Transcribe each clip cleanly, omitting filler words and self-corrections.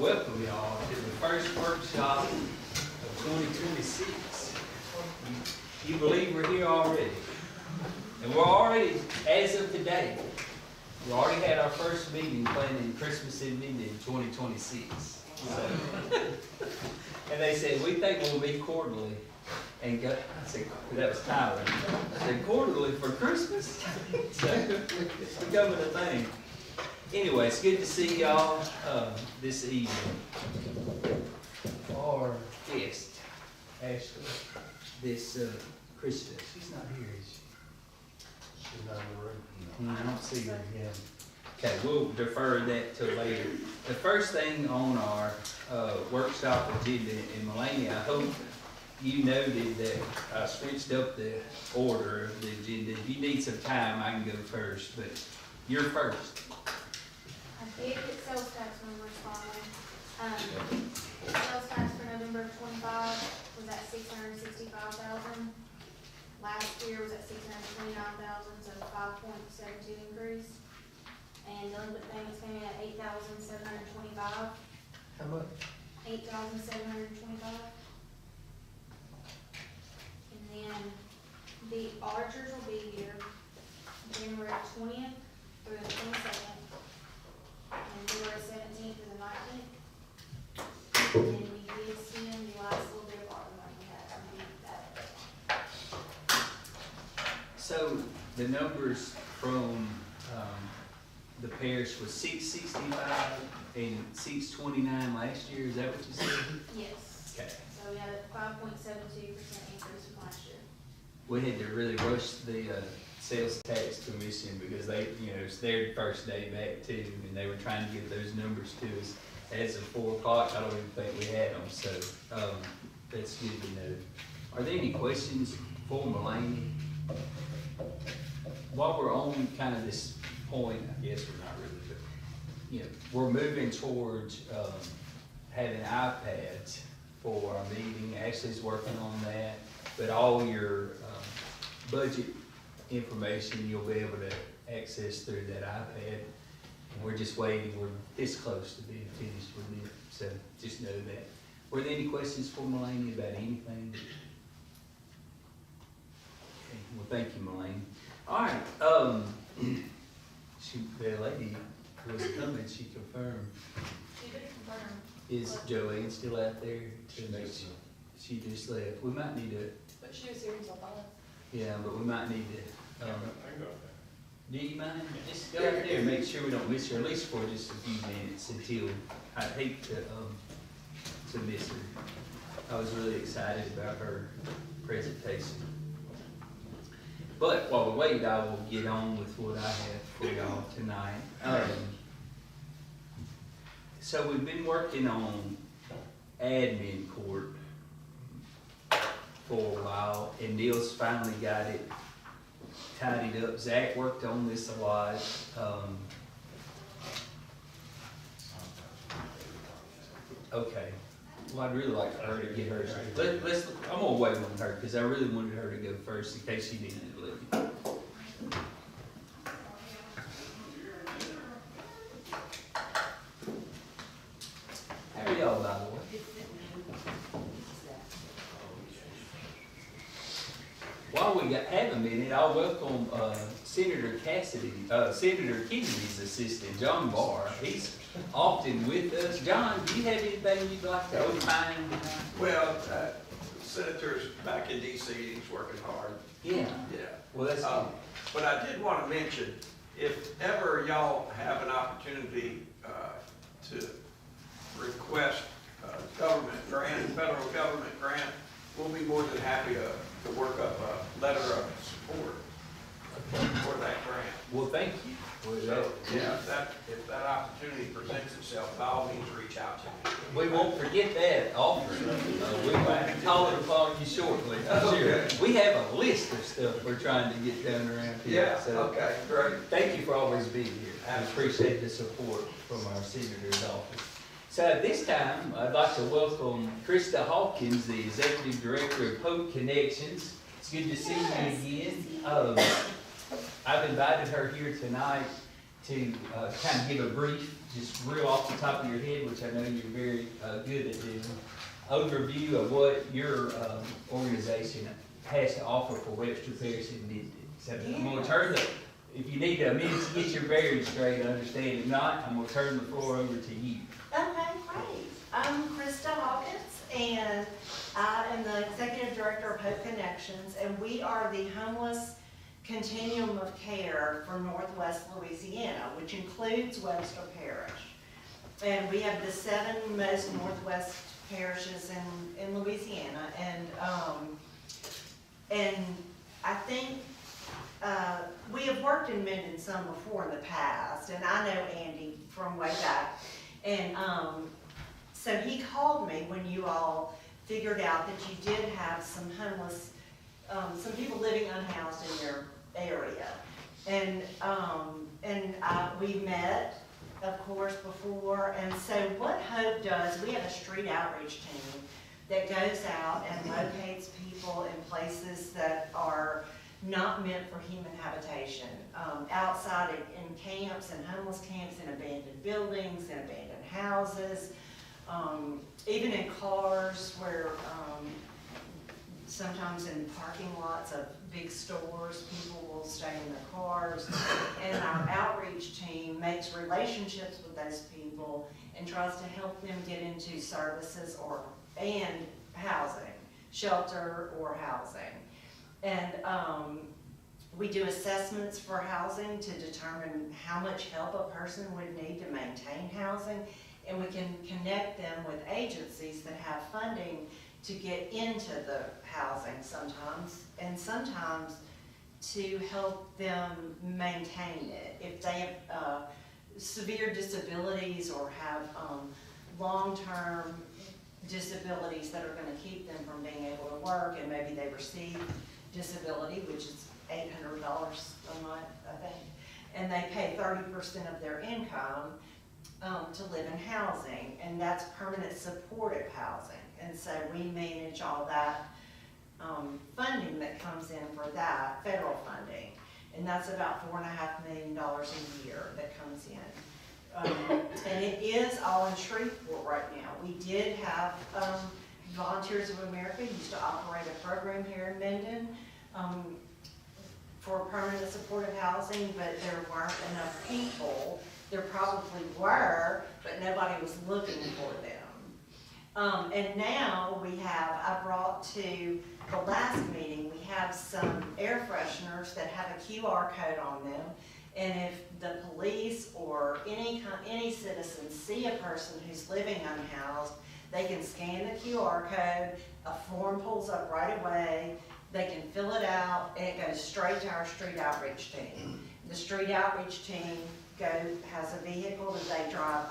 welcome y'all to the first workshop of 2026. You believe we're here already? And we're already, as of today, we already had our first meeting planning Christmas in Minden 2026. So, and they said, we think we'll meet quarterly. And I said, that was Tyler. I said, quarterly for Christmas? So it's becoming a thing. Anyway, it's good to see y'all this evening. Our guest, Ashley, this Krista, she's not here, is she? She's not in the room. I don't see her yet. Okay, we'll defer that till later. The first thing on our workshop agenda, and Melanie, I hope you noted that I switched up the order of the agenda. If you need some time, I can go first, but you're first. I did get sales tax numbers finally. Sales tax for November 25 was at $665,000. Last year was at $629,000, so 5.72 increase. And delinquent payments came in at $8,725. How much? $8,725. And then the auditors will be here January 20th through the 22nd, and February 17th through the 19th. And then we did send the last little bit of ARPA money we had to that. So the numbers from the parish was 665 and 629 last year. Is that what you said? Yes. Okay. So we had a 5.72% increase from last year. We had to really rush the sales tax commission because they, it's their first day back too, and they were trying to get those numbers to us as of 4 o'clock. I don't even think we had them, so that's good to know. Are there any questions for Melanie? While we're on kind of this point, I guess we're not really, but we're moving towards having iPads for our meeting. Ashley's working on that, but all your budget information you'll be able to access through that iPad. And we're just waiting. We're this close to being finished with it, so just know that. Were there any questions for Melanie about anything? Okay. Well, thank you, Melanie. All right. The lady who was coming, she confirmed. She did confirm. Is Joanne still out there to make sure? She just left. We might need to. But she was here until 5. Yeah, but we might need to. I go there. Do you mind? Just go out there and make sure we don't miss her, at least for just a few minutes until, I'd hate to miss her. I was really excited about her presentation. But while we wait, I will get on with what I have for y'all tonight. So we've been working on admin court for a while, and Neil's finally got it tidied up. Zach worked on this a lot. Okay. Well, I'd really like for her to get hers. I'm gonna wait on her because I really wanted her to go first in case she needed to leave. How are y'all, by the way? While we have a minute, I'll welcome Senator Kennedy's assistant, John Barr. He's often with us. John, do you have anything you'd like to opine? Well, Senator's back in D.C., he's working hard. Yeah. Yeah. Well, that's good. But I did want to mention, if ever y'all have an opportunity to request government grant, federal government grant, we'll be more than happy to work up a letter of support for that grant. Well, thank you. So, yeah, if that opportunity presents itself, by all means, reach out to me. We won't forget that offer. We will call it upon you shortly. Okay. We have a list of stuff we're trying to get done around here. Yeah, So okay, great. thank you for always being here. I appreciate the support from our senator's office. So at this time, I'd like to welcome Krista Hawkins, the Executive Director of Hope Connections. It's good to see you again. I've invited her here tonight to kind of give a brief, just real off the top of your head, which I know you're very good at doing, overview of what your organization has to offer for Webster Parish and Minden. So I'm going to turn if you need a minute to get your bearings straight, I understand. If not, I'm going to turn the floor over to you. Okay, great. I'm Krista Hawkins, and I am the Executive Director of Hope Connections, and we are the homeless continuum of care for Northwest Louisiana, which includes Webster Parish. And we have the 7 most Northwest parishes in Louisiana, and I think we have worked in Minden some before in the past, and I know Andy from way back. And so he called me when you all figured out that you did have some homeless, some people living unhoused in your area. And we met, of course, before. And so what Hope does, we have a street outreach team that goes out and locates people in places that are not meant for human habitation, outside in camps and homeless camps, in abandoned buildings, in abandoned houses, even in cars where sometimes in parking lots of big stores, people will stay in their cars. And our outreach team makes relationships with those people and tries to help them get into services and housing, shelter or housing. And we do assessments for housing to determine how much help a person would need to maintain housing. And we can connect them with agencies that have funding to get into the housing sometimes, and sometimes to help them maintain it. If they have severe disabilities or have long-term disabilities that are going to keep them from being able to work, and maybe they receive disability, which is $800 a month, I think, and they pay 30% of their income to live in housing, and that's permanent supportive housing. And so we manage all that funding that comes in for that, federal funding, and that's about $4.5 million a year that comes in. And it is all in Shreveport right now. We did have Volunteers of America used to operate a program here in Minden for permanent supportive housing, but there weren't enough people. There probably were, but nobody was looking for them. And now we have, I brought to the last meeting, we have some air fresheners that have a QR code on them. And if the police or any citizen see a person who's living unhoused, they can scan the QR code, a form pulls up right away, they can fill it out, and it goes straight to our street outreach team. The street outreach team has a vehicle that they drive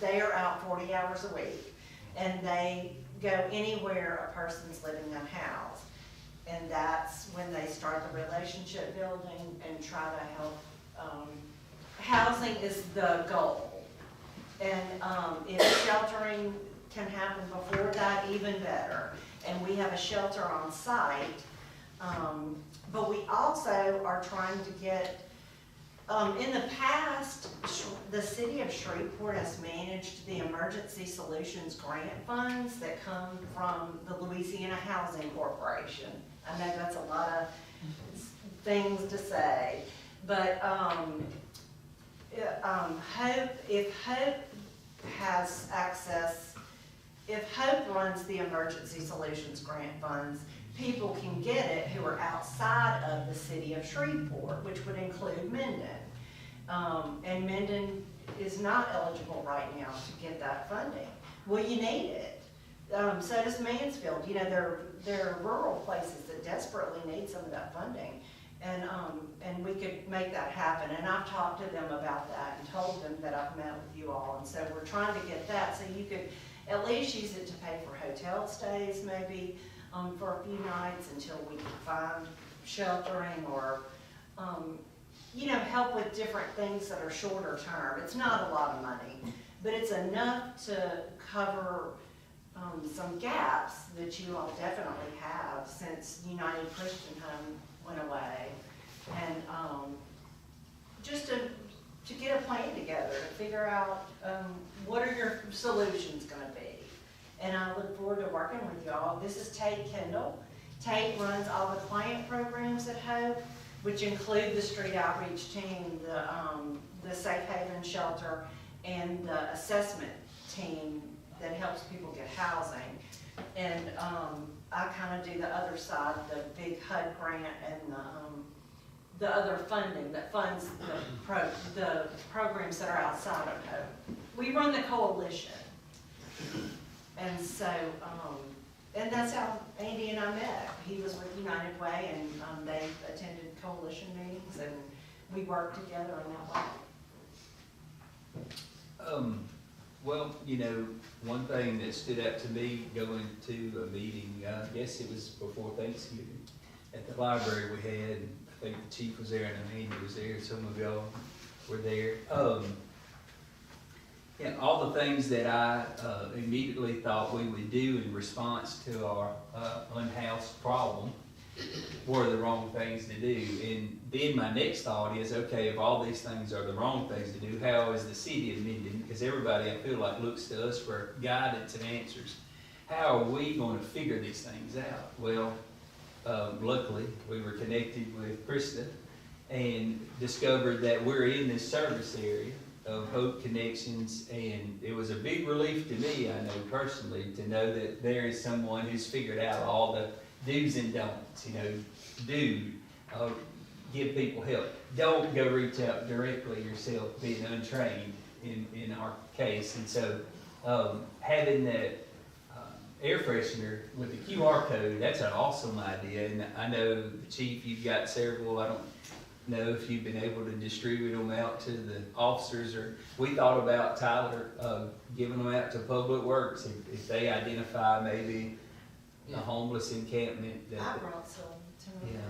they are out 40 hours a week, and they go anywhere a person's living unhoused. And that's when they start the relationship building and try to help. Housing is the goal. And if sheltering can happen before that, even better. And we have a shelter on site. But we also are trying to get, in the past, the city of Shreveport has managed the Emergency Solutions Grant funds that come from the Louisiana Housing Corporation. I know that's a lot of things to say, but if Hope has access, if Hope runs the Emergency Solutions Grant funds, people can get it who are outside of the city of Shreveport, which would include Minden. And Minden is not eligible right now to get that funding. Well, you need it. So does Mansfield. You know, there are rural places that desperately need some of that funding. And we could make that happen. And I've talked to them about that and told them that I've met with you all. And so we're trying to get that so you could at least use it to pay for hotel stays maybe for a few nights until we can find sheltering or, you know, help with different things that are shorter term. It's not a lot of money, but it's enough to cover some gaps that you all definitely have since United Christian Home went away. And just to to get a plan together, to figure out, what are your solutions gonna be? And I look forward to working with y'all. This is Tate Kendall. Tate runs all the client programs at Hope, which include the street outreach team, the Safe Haven Shelter, and the assessment team that helps people get housing. And I kind of do the other side, the big HUD grant and the other funding that funds the programs that are outside of HUD. We run the coalition. And so, and that's how Andy and I met. He was with United Way, and they attended coalition meetings, and we worked together in that way. Well, you know, one thing that stood out to me going to a meeting, I guess it was before Thanksgiving, at the library we had, I think the chief was there and Andy was there, some of y'all were there. Yeah, all the things that I immediately thought we would do in response to our unhoused problem were the wrong things to do. And then my next thought is, okay, if all these things are the wrong things to do, how is the city of Minden, because everybody I feel like looks to us for guidance and answers, how are we going to figure these things out? Well, luckily we were connected with Krista and discovered that we're in this service area of Hope Connections, and it was a big relief to me, I know personally, to know that there is someone who's figured out all the do's and don'ts. You know, give people help. Don't go reach out directly yourself, being untrained in our case. And so having that air freshener with the QR code, that's an awesome idea. And I know, Chief, you've got several. I don't know if you've been able to distribute them out to the officers, or we thought about, Tyler, giving them out to Public Works if they identify maybe a homeless encampment. I brought some to me. Yeah.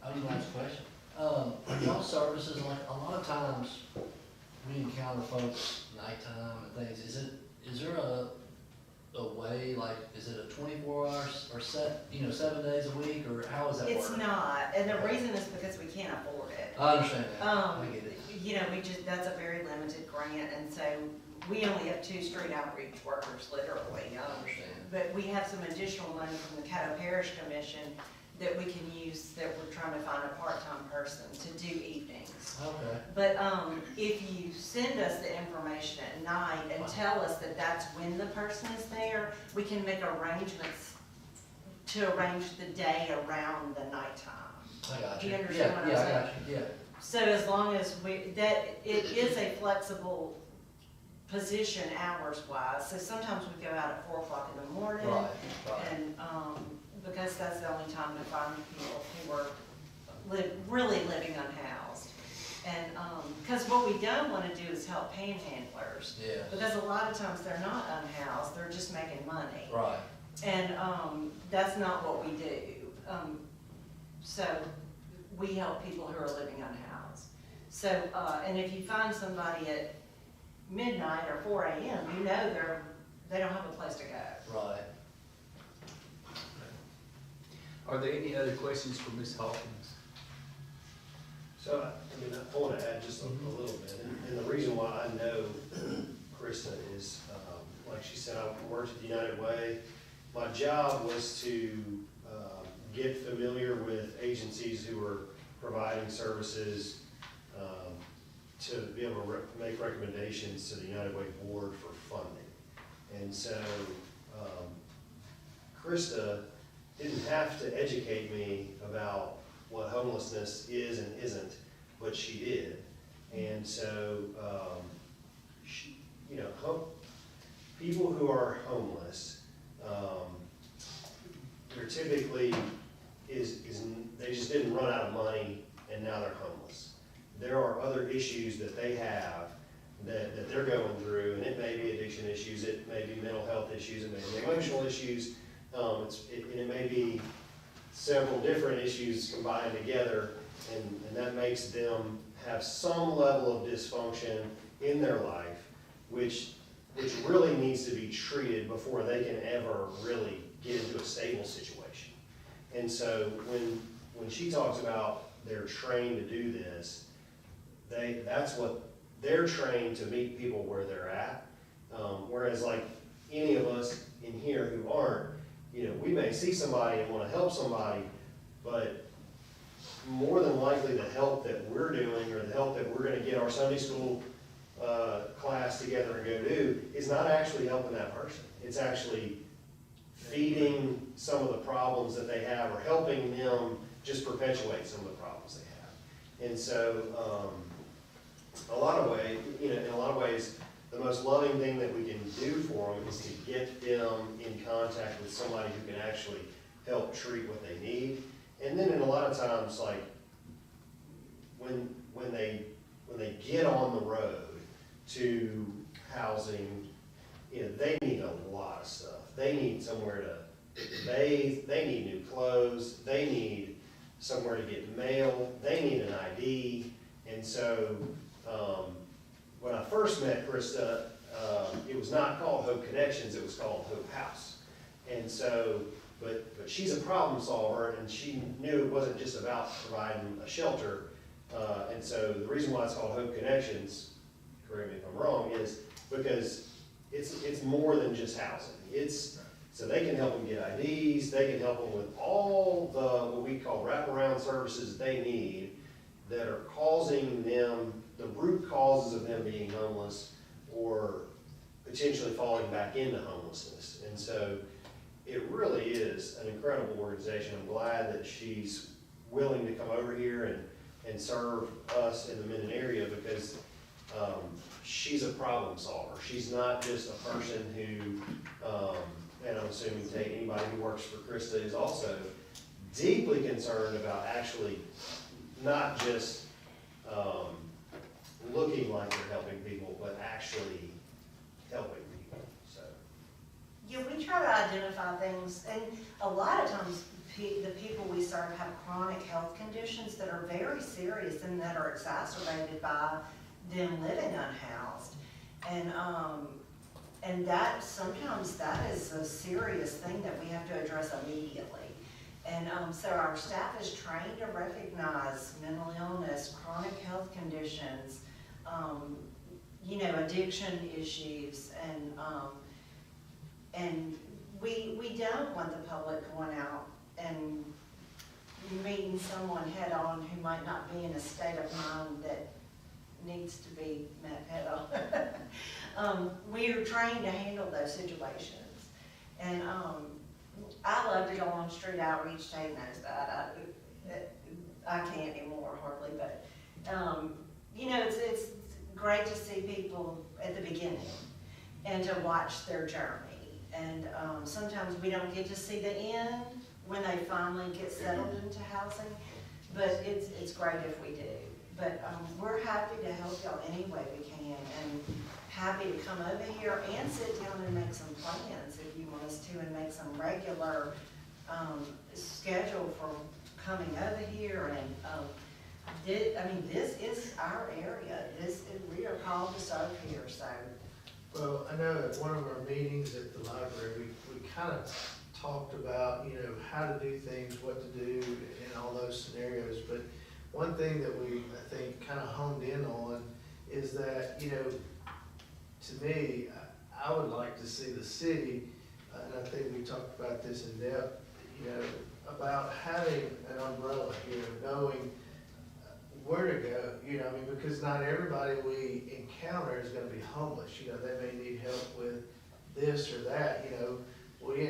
I have a last question. Y'all services, like a lot of times we encounter folks nighttime and things. Is there a way, like, is it a 24 hours or 7 days a week, or how is that work? It's not, and the reason is because we can't afford it. I understand that. I get it. You know, that's a very limited grant, and so we only have 2 street outreach workers, literally. I understand. But we have some additional money from the Caddo Parish Commission that we can use, that we're trying to find a part-time person to do evenings. Okay. But if you send us the information at night and tell us that that's when the person is there, we can make arrangements to arrange the day around the nighttime. I got you. Do you understand what I'm saying? Yeah, I got you, yeah. So as long as it is a flexible position hours-wise, so sometimes we go out at 4 o'clock in the morning. Right. And, because that's the only time to find people who are really living unhoused. And, because what we don't want to do is help panhandlers. Yeah. Because a lot of times they're not unhoused, they're just making money. Right. And, that's not what we do. So we help people who are living unhoused. So, and if you find somebody at midnight or 4 a.m., you know they don't have a place to go. Right. Are there any other questions for Ms. Hawkins? So, I want to add just a little bit, and the reason why I know Krista is, like she said, I worked at the United Way. My job was to get familiar with agencies who were providing services, to be able to make recommendations to the United Way board for funding. And so, Krista didn't have to educate me about what homelessness is and isn't, but she did. And so, people who are homeless, they're typically they just didn't run out of money and now they're homeless. There are other issues that they have that they're going through, and it may be addiction issues, it may be mental health issues, it may be emotional issues, and it may be several different issues combined together, and that makes them have some level of dysfunction in their life, which really needs to be treated before they can ever really get into a stable situation. And so when she talks about they're trained to do this. That's what, they're trained to meet people where they're at. Whereas like any of us in here who aren't, you know, we may see somebody and wanna help somebody, but more than likely the help that we're doing, or the help that we're gonna get our Sunday school class together and go do, is not actually helping that person. It's actually feeding some of the problems that they have, or helping them just perpetuate some of the problems they have. And so, in a lot of ways, the most loving thing that we can do for them is to get them in contact with somebody who can actually help treat what they need. And then in a lot of times, like, when they get on the road to housing, you know, they need a lot of stuff. They need somewhere to bathe, they need new clothes, they need somewhere to get mail, they need an ID. And so, when I first met Krista, it was not called Hope Connections, it was called Hope House. And so, but she's a problem solver, and she knew it wasn't just about providing a shelter. And so the reason why it's called Hope Connections, correct me if I'm wrong, is because it's more than just housing. So they can help them get IDs, they can help them with all the, what we call wraparound services that they need that are causing them, the root causes of them being homeless or potentially falling back into homelessness. And so it really is an incredible organization. I'm glad that she's willing to come over here and serve us in the Minden area, because she's a problem solver. She's not just a person who, and I'm assuming anybody who works for Krista is also deeply concerned about actually not just looking like they're helping people, but actually helping people, so. Yeah, we try to identify things, and a lot of times the people we serve have chronic health conditions that are very serious and that are exacerbated by them living unhoused. And that, sometimes that is a serious thing that we have to address immediately. And so our staff is trained to recognize mental illness, chronic health conditions, you know, addiction issues, and we don't want the public going out and meeting someone head on who might not be in a state of mind that needs to be met head on. We are trained to handle those situations. And I love to go on street outreach. Tate knows that. I can't anymore hardly, but you know, it's great to see people at the beginning and to watch their journey. And sometimes we don't get to see the end when they finally get settled into housing, but it's great if we do. But we're happy to help y'all any way we can, and happy to come over here and sit down and make some plans if you want us to, and make some regular schedule for coming over here. And I mean, this is our area. We are called to serve here, so. Well, I know at one of our meetings at the library, we kind of talked about, you know, how to do things, what to do in all those scenarios. But one thing that we, I think, kind of honed in on is that, you know, to me, I would like to see the city, and I think we talked about this in depth, you know, about having an umbrella here, knowing where to go, you know, I mean, because not everybody we encounter is gonna be homeless, you know, they may need help with this or that, you know. We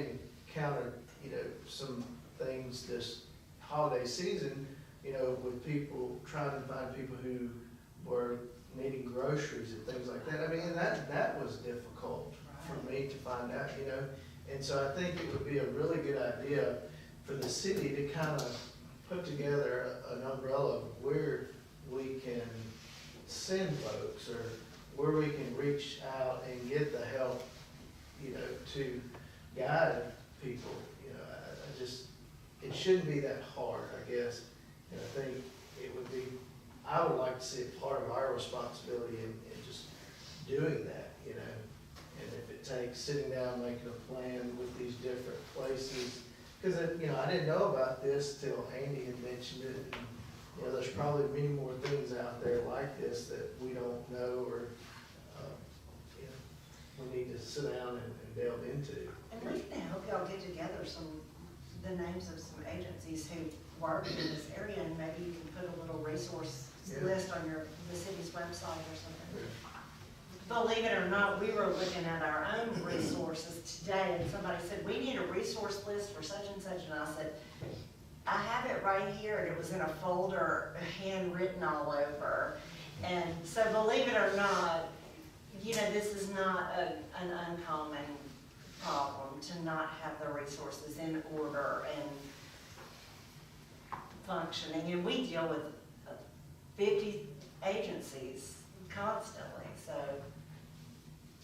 encountered, you know, some things this holiday season, you know, with people trying to find people who were needing groceries and things like that. I mean, and that was difficult for me to find out, you know. And so I think it would be a really good idea for the city to kind of put together an umbrella of where we can send folks, or where we can reach out and get the help, you know, to guide people. You know, I just, it shouldn't be that hard, I guess. And I think it would be, I would like to see it part of our responsibility in just doing that, you know. And if it takes sitting down, making a plan with these different places, because, you know, I didn't know about this till Andy had mentioned it, and, you know, there's probably many more things out there like this that we don't know or, you know, we need to sit down and delve into. And we can help y'all get together the names of some agencies who work in this area, and maybe you can put a little resource Yeah. list on the city's website or something. Believe it or not, we were looking at our own resources today, and somebody said, we need a resource list for such and such, and I said, I have it right here, and it was in a folder, handwritten all over. And so believe it or not, you know, this is not an uncommon problem to not have the resources in order and functioning. And we deal with 50 agencies constantly, so.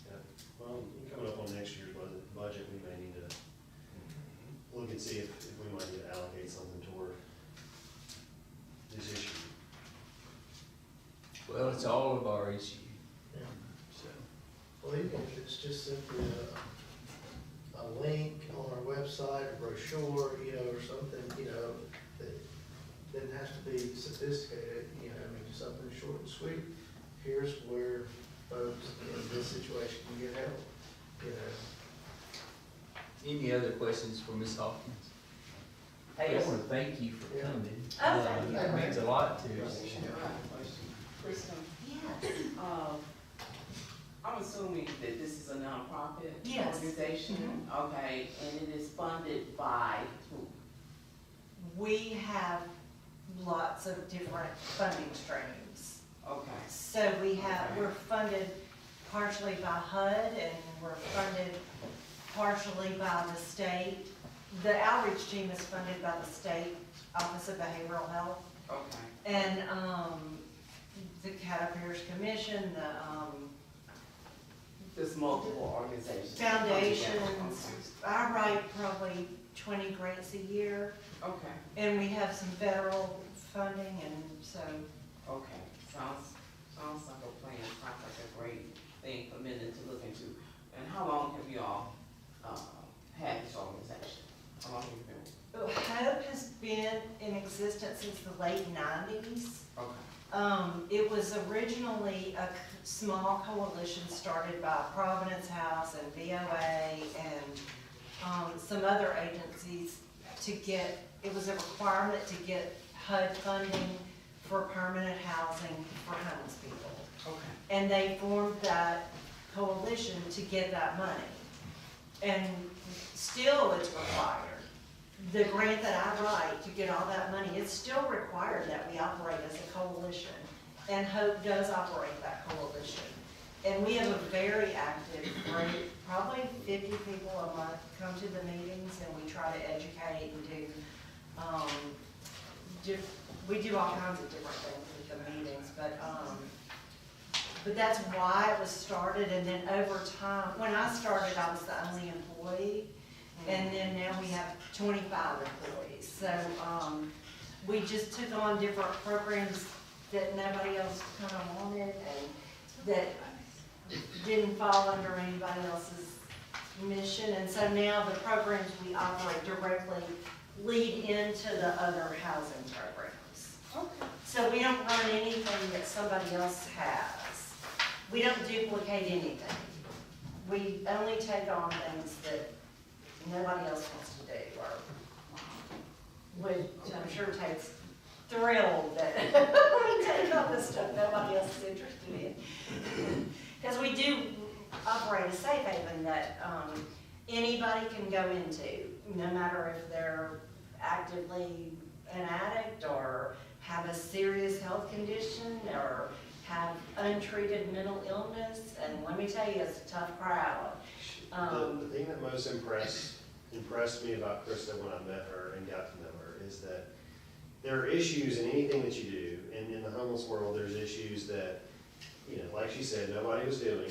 Yeah. Well, coming up on next year's budget, we may need to look and see if we might need to allocate something toward this issue. Well, it's all of our issue, Yeah. so. Well, even if it's just simply a link on our website, a brochure, you know, or something, you know, that doesn't have to be sophisticated, you know, I mean, just something short and sweet. Here's where folks in this situation can get help, you know. Any other questions for Ms. Hawkins? Hey, I wanna thank you for Yeah. coming. Oh, thank you. It means a lot to us. Kristen, Yes. I'm assuming that this is a nonprofit Yes. organization, okay, and it is funded by who? We have lots of different funding streams. Okay, So we're funded partially by HUD, and we're funded partially by the state. The outreach team is funded by the state Office of Behavioral Health. okay, And, the Caterpillars Commission, there's multiple organizations. foundations, I write probably 20 grants a year, Okay, and we have some federal funding, and so, okay, sounds like a plan, sounds like a great thing for Minden to look into. And how long have you all, had this organization? How long have you been? HOPE has been in existence since the late 90s. Okay, It was originally a small coalition started by Providence House and VOA and some other agencies to get, it was a requirement to get HUD funding for permanent housing for homeless people. okay, And they formed that coalition to get that money. And still it's required. The grant that I write to get all that money, it's still required that we operate as a coalition. And HOPE does operate that coalition. And we have a very active group, probably 50 people a month come to the meetings, and we try to educate and we do all kinds of different things with the meetings, but that's why it was started. And then over time, when I started, I was the only employee. And then now we have 25 employees. So, we just took on different programs that nobody else kind of wanted and that didn't fall under anybody else's mission. And so now the programs we operate directly lead into the other housing programs. okay. So we don't run anything that somebody else has. We don't duplicate anything. We only take on things that nobody else wants to do, or which I'm sure takes thrilled that we take on this stuff nobody else is interested in. Because we do operate a safe haven that anybody can go into, no matter if they're actively an addict or have a serious health condition or have untreated mental illness. And let me tell you, it's a tough crowd. The thing that most impressed me about Krista when I met her and got to know her is that there are issues in anything that you do, and in the homeless world, there's issues that, you know, like she said, nobody was doing,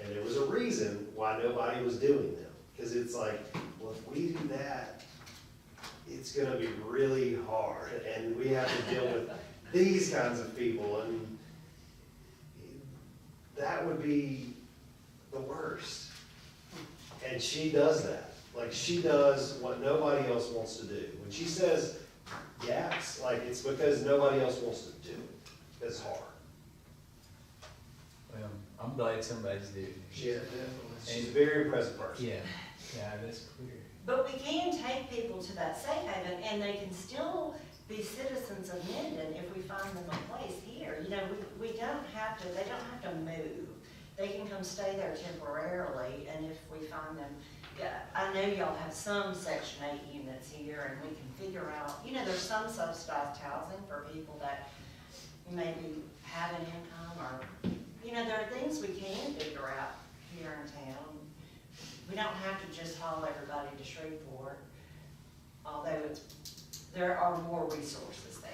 and there was a reason why nobody was doing them. Because it's like, well, if we do that, it's gonna be really hard, and we have to deal with these kinds of people, and that would be the worst. And she does that. Like, she does what nobody else wants to do. When she says, gaps, like, it's because nobody else wants to do it. It's hard. Well, I'm glad somebody's doing it. Yeah, definitely. She's a very impressive person. Yeah, yeah, that's clear. But we can take people to that safe haven, and they can still be citizens of Minden if we find them a place here. You know, we don't have to, they don't have to move. They can come stay there temporarily, and if we find them, yeah, I know y'all have some Section 8 units here, and we can figure out, you know, there's some subsidized housing for people that maybe have an income, or, you know, there are things we can figure out here in town. We don't have to just haul everybody to Shreveport, although there are more resources there.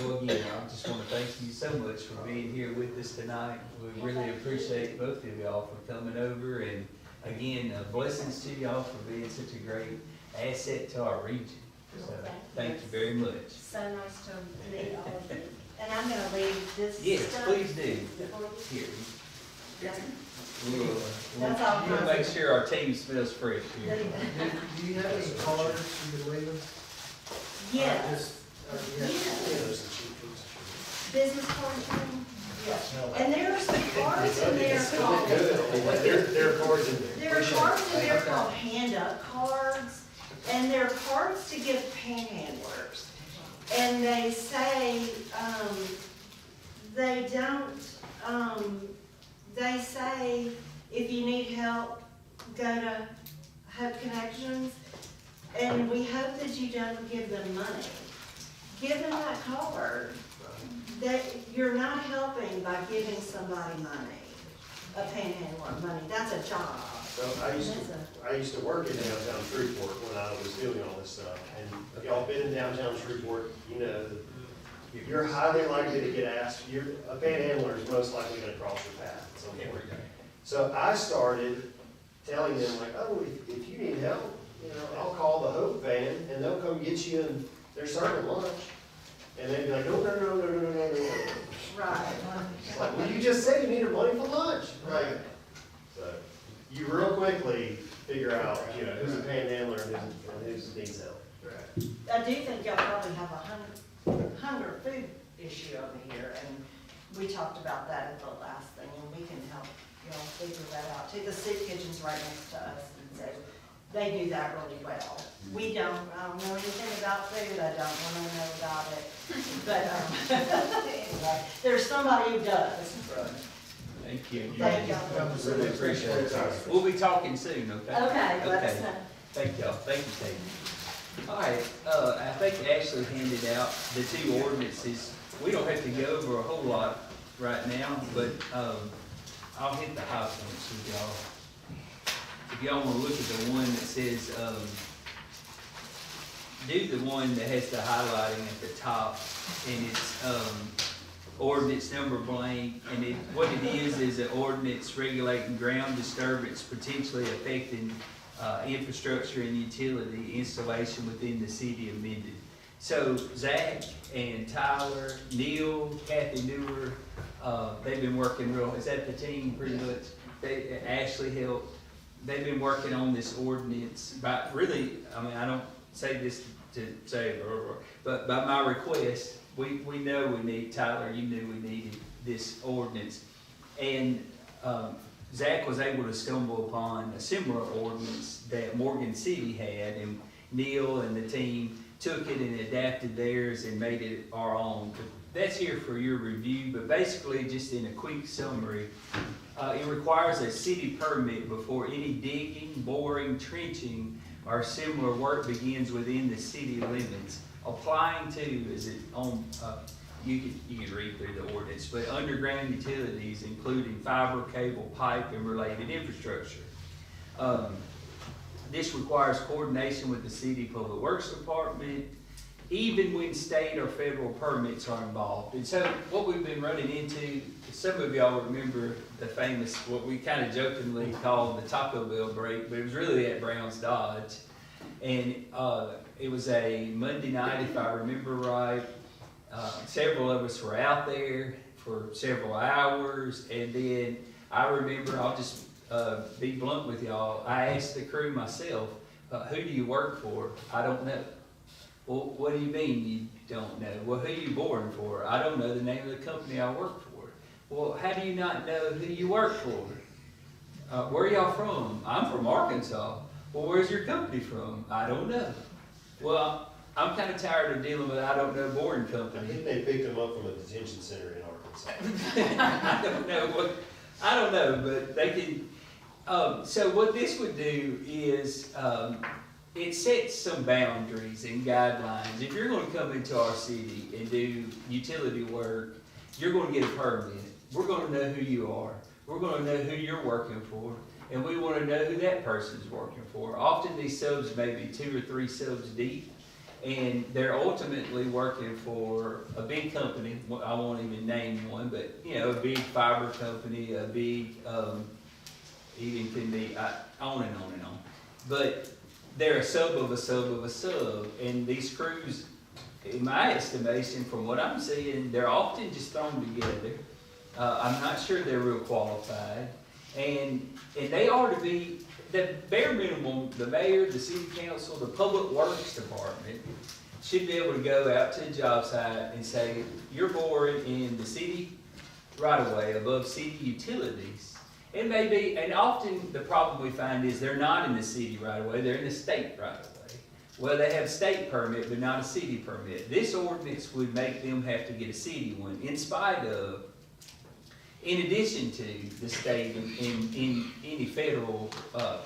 Well, again, I just want to thank you so much for being here with us tonight. We really appreciate both of y'all for coming over, and again, blessings to y'all for being such a great asset to our region. So, thank you very much. So nice to meet all of you. And I'm gonna leave this Yes, stuff. please do. for you. Here. That's- We'll all. we'll make sure our team smells fresh here. Do you have any cards you can leave them? Yeah, Yeah. business cards, yeah. And there's the cards in there called, There are cards in there. there are cards in there called hand-up cards, and they're cards to give panhandlers. And they say, they don't, they say, if you need help, go to Hope Connections, and we hope that you don't give them money. Give them that card. That you're not helping by giving somebody money, a panhandler money, that's a job. So I used to work in downtown Shreveport when I was doing all this stuff, and if y'all been in downtown Shreveport, you know, that you're highly likely to get asked, a panhandler is most likely gonna cross your path at some point. So I started telling them like, oh, if you need help, you know, I'll call the Hope van, and they'll come get you, and they're serving lunch. And they'd be like, no. Right. It's like, well, you just said you needed money for lunch. Right. So you real quickly figure out, you know, who's a panhandler and who needs help. Right. I do think y'all probably have a hunger food issue over here, and we talked about that at the last thing, and we can help y'all figure that out too. The soup kitchen's right next to us, and so they do that really well. I don't know anything about food, I don't want to know about it, but, anyway, there's somebody who does. Thank you. Thank y'all. Really appreciate it. We'll be talking soon, okay? Okay, let us know. Thank y'all. Thank you, Steve. All right, I think Ashley handed out the two ordinances. We don't have to go over a whole lot right now, but, I'll hit the high points with y'all. If y'all wanna look at the one that says, do the one that has the highlighting at the top, and it's, ordinance number blank, and what it is an ordinance regulating ground disturbance potentially affecting, infrastructure and utility installation within the city of Minden. So Zach and Tyler, Neil, Kathy Newer, they've been working is that the team pretty much? Ashley helped. They've been working on this ordinance, but really, I mean, I don't say this to say, but by my request, we know we need, Tyler, you knew we needed this ordinance. And Zach was able to stumble upon a similar ordinance that Morgan City had, and Neil and the team took it and adapted theirs and made it our own. But that's here for your review, but basically, just in a quick summary, it requires a city permit before any digging, boring, trenching, or similar work begins within the city limits. Applying to, is it on, you can read through the ordinance, but underground utilities, including fiber, cable, pipe, and related infrastructure. This requires coordination with the city public works department, even when state or federal permits are involved. And so what we've been running into, some of y'all remember the famous, what we kind of jokingly called the Taco Bell break, but it was really at Brown's Dodge. And it was a Monday night, if I remember right. Several of us were out there for several hours, and then I remember, I'll just be blunt with y'all, I asked the crew myself, who do you work for? I don't know. Well, what do you mean you don't know? Well, who are you boring for? I don't know the name of the company I work for. Well, how do you not know who you work for? Where are y'all from? I'm from Arkansas. Well, where's your company from? I don't know. Well, I'm kind of tired of dealing with I don't know boring I company. think they picked them up from a detention center in Arkansas. I don't know, but they can, so what this would do is, it sets some boundaries and guidelines. If you're gonna come into our city and do utility work, you're gonna get a permit. We're gonna know who you are. We're gonna know who you're working for, and we wanna know who that person's working for. Often these subs may be 2 or 3 subs deep, and they're ultimately working for a big company. I won't even name one, but you know, a big fiber company, a big, even can be on and on and on. But they're a sub of a sub of a sub, and these crews, in my estimation, from what I'm seeing, they're often just thrown together. I'm not sure they're real qualified, and they are to be the bare minimum. The mayor, the city council, the public works department should be able to go out to a job site and say, you're boring in the city right away above city utilities. It may be, and often the problem we find is they're not in the city right away, they're in the state right away. Well, they have a state permit, but not a city permit. This ordinance would make them have to get a city one, in spite of, in addition to the state and any federal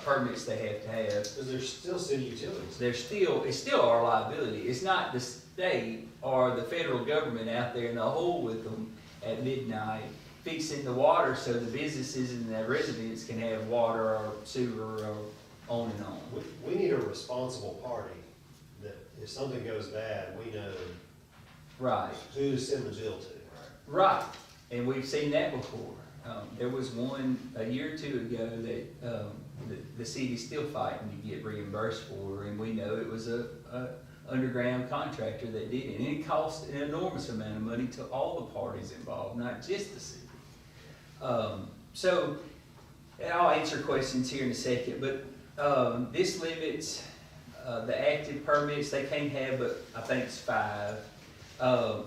permits they have to have. Because they're still city utilities. It's still our liability. It's not the state or the federal government out there in the hole with them at midnight, fixing the water so the businesses and the residents can have water or sewer or on and on. We need a responsible party that if something goes bad, we know Right, who to send the bill to. right. And we've seen that before. There was one a year or 2 ago that the city's still fighting to get reimbursed for, and we know it was a underground contractor that did it. And it cost an enormous amount of money to all the parties involved, not just the city. So, and I'll answer questions here in a second, but this limits the active permits. They can't have, but I think it's 5.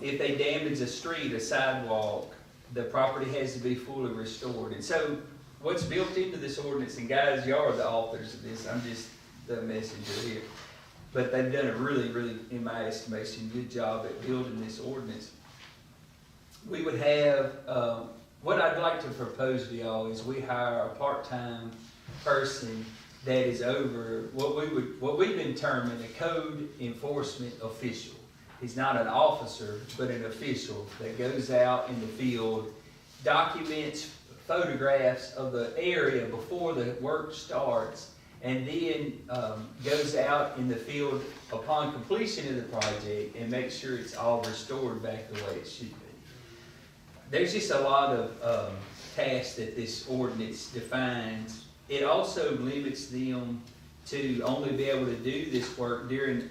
If they damage a street, a sidewalk, the property has to be fully restored. And so what's built into this ordinance, and guys, y'all are the authors of this, I'm just the messenger here, but they've done a really, really, in my estimation, good job at building this ordinance. We would have, what I'd like to propose to y'all is we hire a part-time person that is over what we've been terming a code enforcement official. He's not an officer, but an official that goes out in the field, documents photographs of the area before the work starts, and then goes out in the field upon completion of the project and makes sure it's all restored back the way it should be. There's just a lot of tasks that this ordinance defines. It also limits them to only be able to do this work during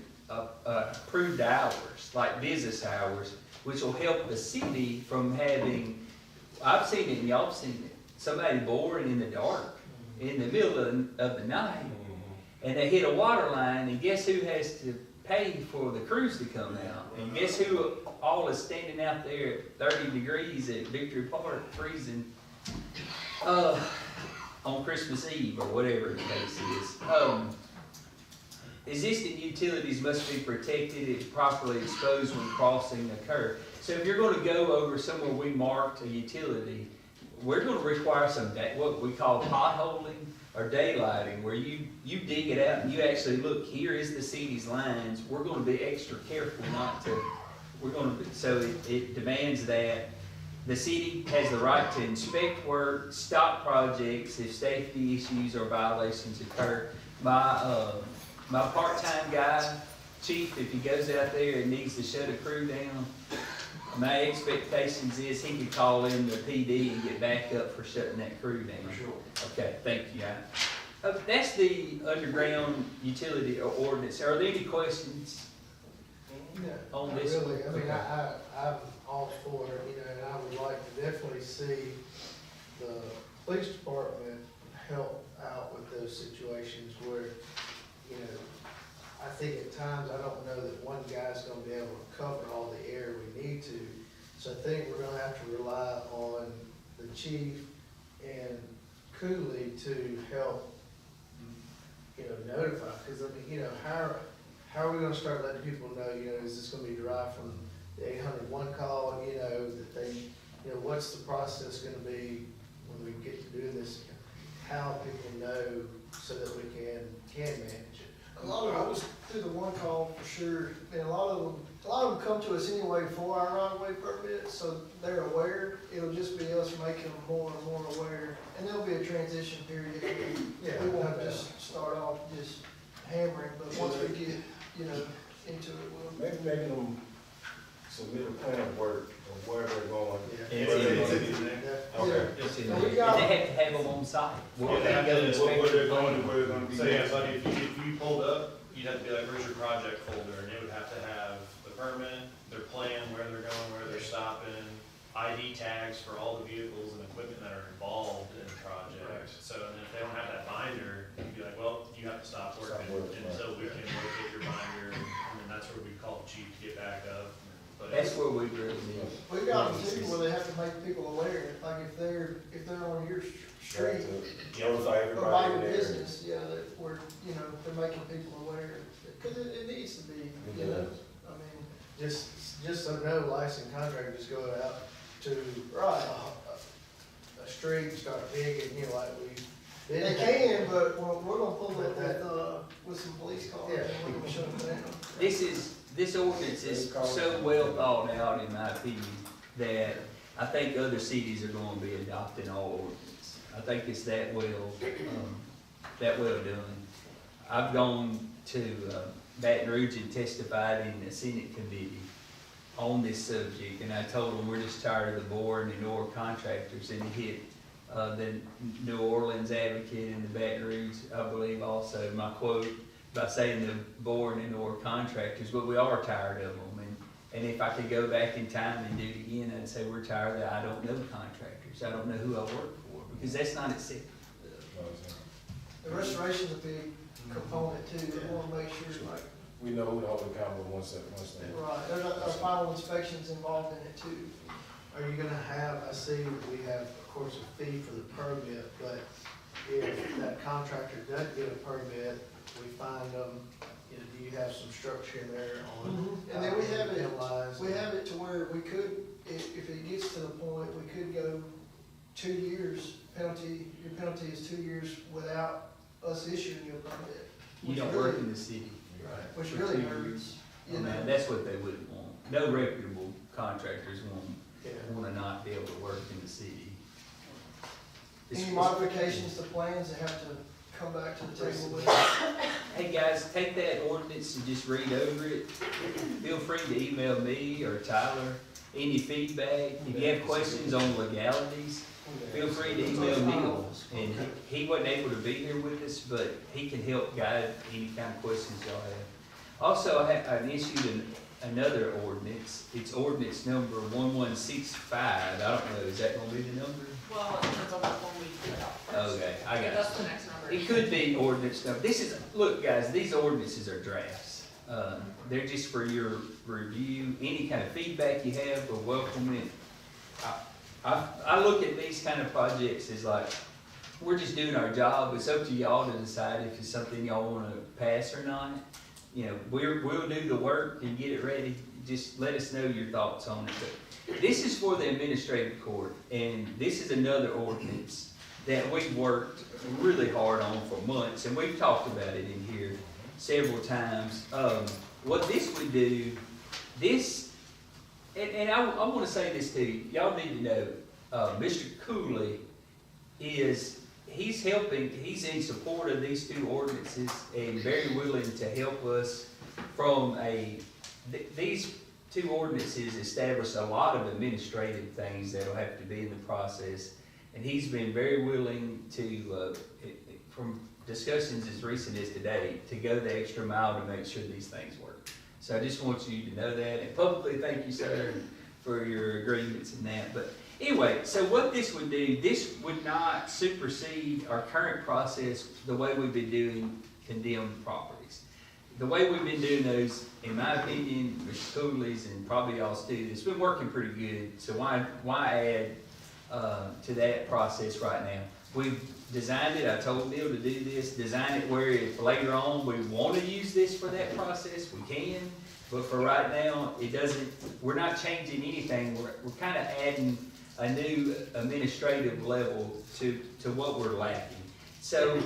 approved hours, like business hours, which will help the city from having, I've seen it and y'all have seen it, somebody boring in the dark, in the middle of the night, and they hit a water line, and guess who has to pay for the crews to come out? And guess who all is standing out there at 30 degrees at Victory Park, freezing, on Christmas Eve, or whatever the case is. Existing utilities must be protected and properly exposed when crossing a curb. So if you're going to go over somewhere we marked a utility, we're going to require some what we call potholing or daylighting, where you dig it out and you actually look, here is the city's lines. We're going to be extra careful not to, so it demands that. The city has the right to inspect work, stop projects if safety issues or violations occur. My part-time guy, chief, if he goes out there and needs to shut a crew down, my expectations is he could call in the PD and get back up for shutting that crew down. For sure. Okay, thank you. That's the underground utility ordinance. Are there any questions No, on not this? really. I mean, I'm all for it, you know, and I would like to definitely see the police department help out with those situations where, you know, I think at times, I don't know that one guy's gonna be able to cover all the area we need to. So I think we're gonna have to rely on the chief and Cooley to help, you know, notify, because I mean, you know, how are we gonna start letting people know, you know, is this gonna be derived from the 801 call, you know, that they, you know, what's the process gonna be when we get to do this? How people know so that we can manage it. A lot of it was through the one call for sure, and a lot of them come to us anyway for our right-of-way permit, so they're aware. It'll just be us making them more and more aware, and there'll be a transition period. We won't just start off just hammering, but once we get, you know, into it, we'll. Maybe making them submit a plan of work of where they're going. Okay. It's in And there. we got- And they have to have them on site. Yeah, they have to, where they're going and where they're gonna be. So yeah, buddy, if you pulled up, you'd have to be like, where's your project folder? And it would have to have the permit, their plan, where they're going, where they're stopping, ID tags for all the vehicles and equipment that are involved in the project. So, and if they don't have that binder, you'd be like, well, you have to stop working until we can locate your binder. And then that's where we call the chief to get back up. But That's where we really need. We got them too, where they have to make people aware, like if they're on your street, Notify or by everybody your in there. business, yeah, that we're, you know, they're making people aware. Cause it needs to be, you know, I mean, Just so no licensed contractor just go out to right. a street and start digging, you know, like we did. They can, but we're gonna pull it with some police cars, Yeah. and we're gonna shut them down. This ordinance is so well thought out, in my opinion, that I think other cities are gonna be adopting our ordinance. I think it's that well done. I've gone to Baton Rouge and testified in the Senate committee on this subject, and I told them we're just tired of the boring and or contractors, and it hit the New Orleans Advocate and the Baton Rouge, I believe also, my quote, by saying the boring and or contractors, but we are tired of them. And if I could go back in time and do it again, I'd say we're tired of that. I don't know contractors. I don't know who I work for, because that's not acceptable. The restoration's a big component too, they wanna make sure, like, We know who to hold accountable once they. right, there's our final inspections involved in it too. Are you gonna have, I see we have, of course, a fee for the permit, but if that contractor doesn't get a permit, we find them, you know, do you have some structure in there on? And then we have it, penalized? we have it to where we could, if it gets to the point, we could go 2 years penalty, your penalty is 2 years without us issuing you a permit. You don't work in the city. Right. Which For really 2 hurts, years. you know. Man, that's what they wouldn't want. No reputable contractors Yeah. wanna not be able to work in the city. Any modifications to plans, they have to come back to the table with. Hey guys, take that ordinance and just read over it. Feel free to email me or Tyler any feedback. If you have questions on legalities, feel free to email Neil. And he wasn't able to be here with us, but he can help guide any kind of questions y'all have. Also, I issued another ordinance. It's ordinance number 1165. I don't know, is that gonna be the number? Well, it depends on what one we put out first. Okay, I got it. That's the next number. It could be ordinance number. Look, guys, these ordinances are drafts. They're just for your review. Any kind of feedback you have, we'll welcome it. I look at these kind of projects as like, we're just doing our job. It's up to y'all to decide if it's something y'all wanna pass or not. You know, we'll do the work and get it ready. Just let us know your thoughts on it. But this is for the administrative court, and this is another ordinance that we've worked really hard on for months, and we've talked about it in here several times. What this would do, and I want to say this to you, y'all need to know, Mr. Cooley he's in support of these two ordinances and very willing to help us from these two ordinances establish a lot of administrative things that'll have to be in the process. And he's been very willing to, from discussions as recent as today, to go the extra mile to make sure these things work. So I just want you to know that, and publicly thank you, sir, for your agreements and that. But anyway, so what this would do, this would not supersede our current process the way we've been doing condemned properties. the way we've been doing those, in my opinion, Mr. Cooley's and probably y'all's too, it's been working pretty good. So why add to that process right now? We've designed it, I told Bill to do this, design it where if later on we want to use this for that process, we can. But for right now, it doesn't, we're not changing anything. We're kind of adding a new administrative level to what we're lacking. So,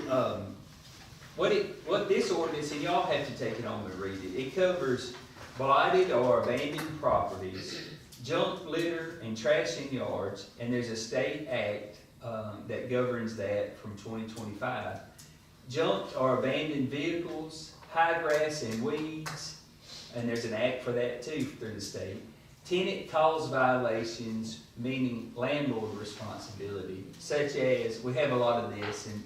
what this ordinance, and y'all have to take it on and read it, it covers blighted or abandoned properties, junk, litter, and trash in yards, and there's a state act that governs that from 2025. Junk or abandoned vehicles, high grass and weeds, and there's an act for that too through the state. Tenant cause violations, meaning landlord responsibility, such as, we have a lot of this in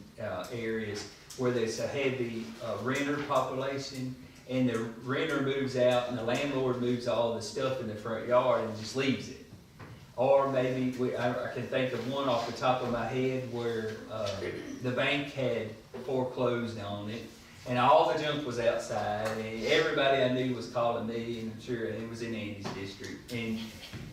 areas where there's a heavy renter population, and the renter moves out and the landlord moves all the stuff in the front yard and just leaves it. Or maybe, I can think of one off the top of my head where the bank had foreclosed on it, and all the junk was outside, and everybody I knew was calling me, and I'm sure it was in Andy's district. And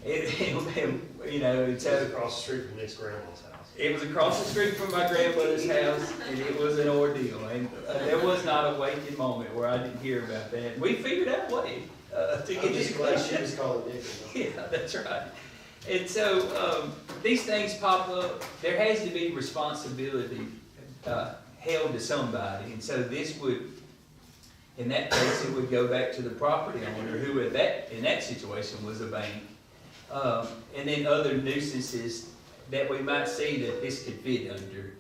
you know, It was across the street from Nick's grandma's house. it was across the street from my grandmother's house, and it was an ordeal. And there was not a waking moment where I didn't hear about that. We figured out a way to get I'm just it. glad she was calling Nick. Yeah, that's right. And so, these things pop up, there has to be responsibility, held to somebody, and so this would, in that case, it would go back to the property owner, who in that situation was a bank. And then other nuisances that we might see that this could fit under.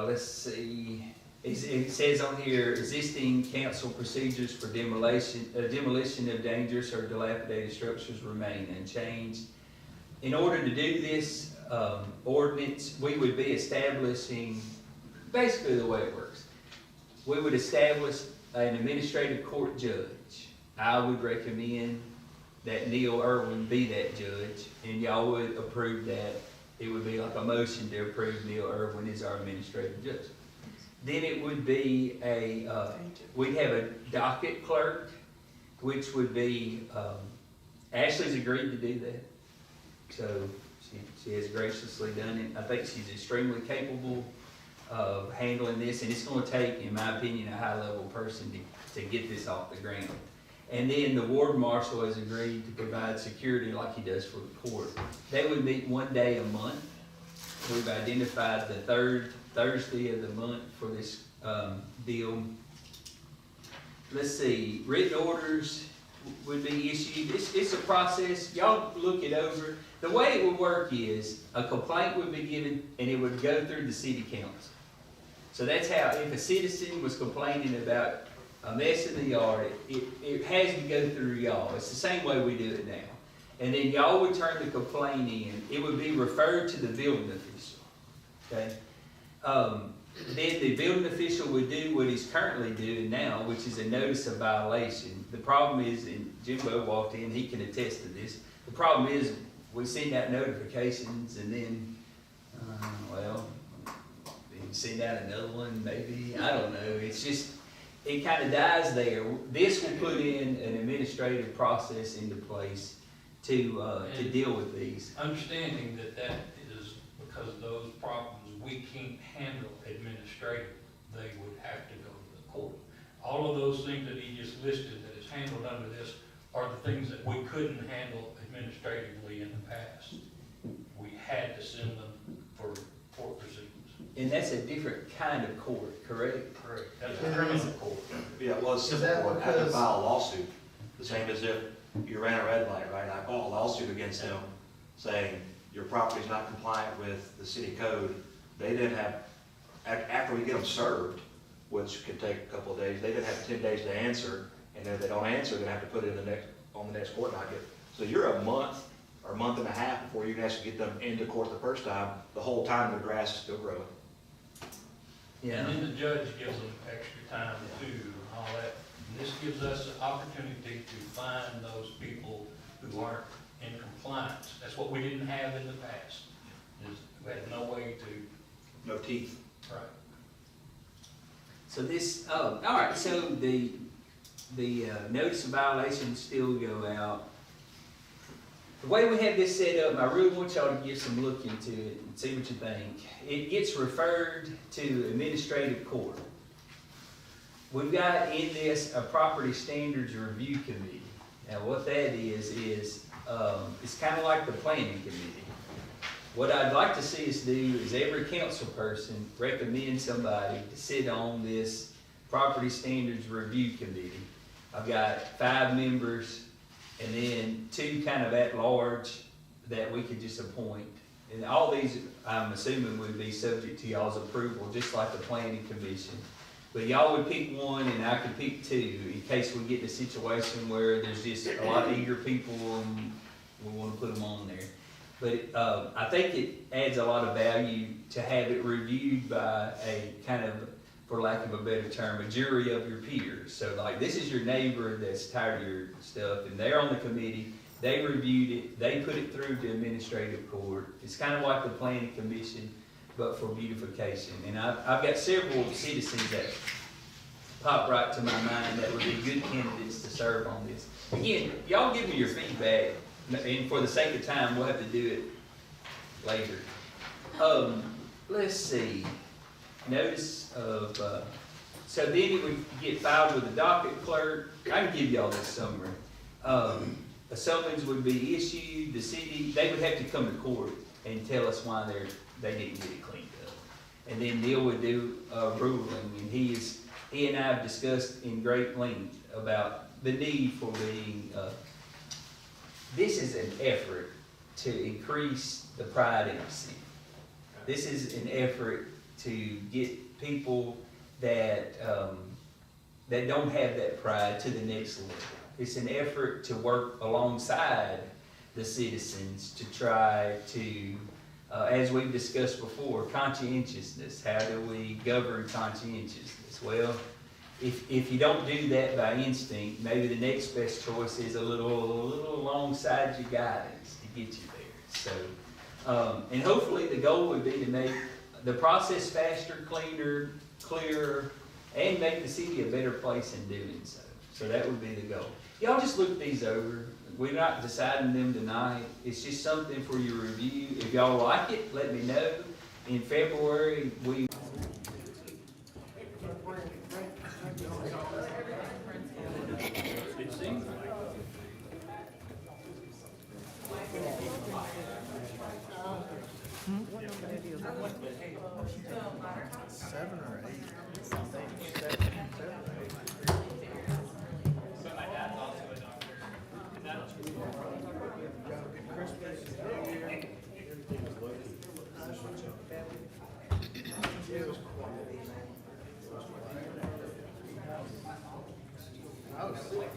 Let's see, it says on here, existing council procedures for demolition of dangerous or dilapidated structures remain unchanged. In order to do this ordinance, we would be establishing, basically the way it works, we would establish an administrative court judge. I would recommend that Neil Irwin be that judge, and y'all would approve that. It would be like a motion to approve Neil Irwin as our administrative judge. Then it would be we'd have a docket clerk, which would be, Ashley's agreed to do that. So she has graciously done it. I think she's extremely capable of handling this, and it's gonna take, in my opinion, a high-level person to get this off the ground. And then the ward marshal has agreed to provide security like he does for the court. They would meet one day a month. We've identified the third Thursday of the month for this deal. Let's see, written orders would be issued. It's a process. Y'all look it over. The way it would work is a complaint would be given and it would go through the city council. So that's how, if a citizen was complaining about a mess in the yard, it has to go through y'all. It's the same way we do it now. And then y'all would turn the complaint in. It would be referred to the building official. Okay? Then the building official would do what he's currently doing now, which is a notice of violation. The problem is, and Jimbo walked in, he can attest to this. The problem is, we send out notifications and then, you send out another one, maybe, I don't know. It's just, it kind of dies there. This will put in an administrative process into place to deal with these. Understanding that is because of those problems we can't handle administratively, they would have to go to the court. All of those things that he just listed that is handled under this are the things that we couldn't handle administratively in the past. We had to send them for court proceedings. And that's a different kind of court, correct? Correct. That's a criminal court. Yeah, well, it's Is simple, that one. I have to because- file a lawsuit, the same as if you ran a red light, right? I file a lawsuit against them saying your property's not compliant with the city code. They then have, after we get them served, which could take a couple of days, they then have 10 days to answer, and if they don't answer, they have to put it in on the next court docket. So you're a month or a month and a half before you can actually get them into court the first time. The whole time the grass is still growing. Yeah. And then the judge gives them extra time too, and all that. And this gives us an opportunity to find those people who aren't in compliance. That's what we didn't have in the past, is we had no way to. No teeth. Right. So this, all right, so the notice of violation still go out. The way we have this set up, I really want y'all to give some look into it and see what you think. It gets referred to administrative court. We've got in this a property standards review committee. Now what that is it's kind of like the planning committee. What I'd like to see us do is every council person recommend somebody to sit on this property standards review committee. I've got 5 members and then 2 kind of at large that we could just appoint. And all these, I'm assuming, would be subject to y'all's approval, just like the planning commission. But y'all would pick one and I could pick 2 in case we get in a situation where there's just a lot of eager people and we want to put them on there. But I think it adds a lot of value to have it reviewed by a kind of, for lack of a better term, a jury of your peers. So like this is your neighbor that's tired of your stuff and they're on the committee, they reviewed it, they put it through to administrative court. It's kind of like the planning commission, but for beautification. And I've got several citizens that pop right to my mind that would be good candidates to serve on this. Again, y'all give me your feedback, and for the sake of time, we'll have to do it later. Let's see. Notice of, so then it would get filed with the docket clerk. I can give y'all this summary. A summons would be issued, the city, they would have to come to court and tell us why they didn't get it cleaned up. And then Neil would do a ruling, and he and I have discussed in great length about the need for being, this is an effort to increase the pride in the city. This is an effort to get people that that don't have that pride to the next level. It's an effort to work alongside the citizens to try to, as we've discussed before, conscientiousness. How do we govern conscientiousness? Well, if you don't do that by instinct, maybe the next best choice is a little alongside your guidance to get you there. So, and hopefully the goal would be to make the process faster, cleaner, clearer, and make the city a better place in doing so. So that would be the goal. Y'all just look these over. We're not deciding them tonight. It's just something for your review. If y'all like it, let me know. In February, we... Seven or 8. I was sick.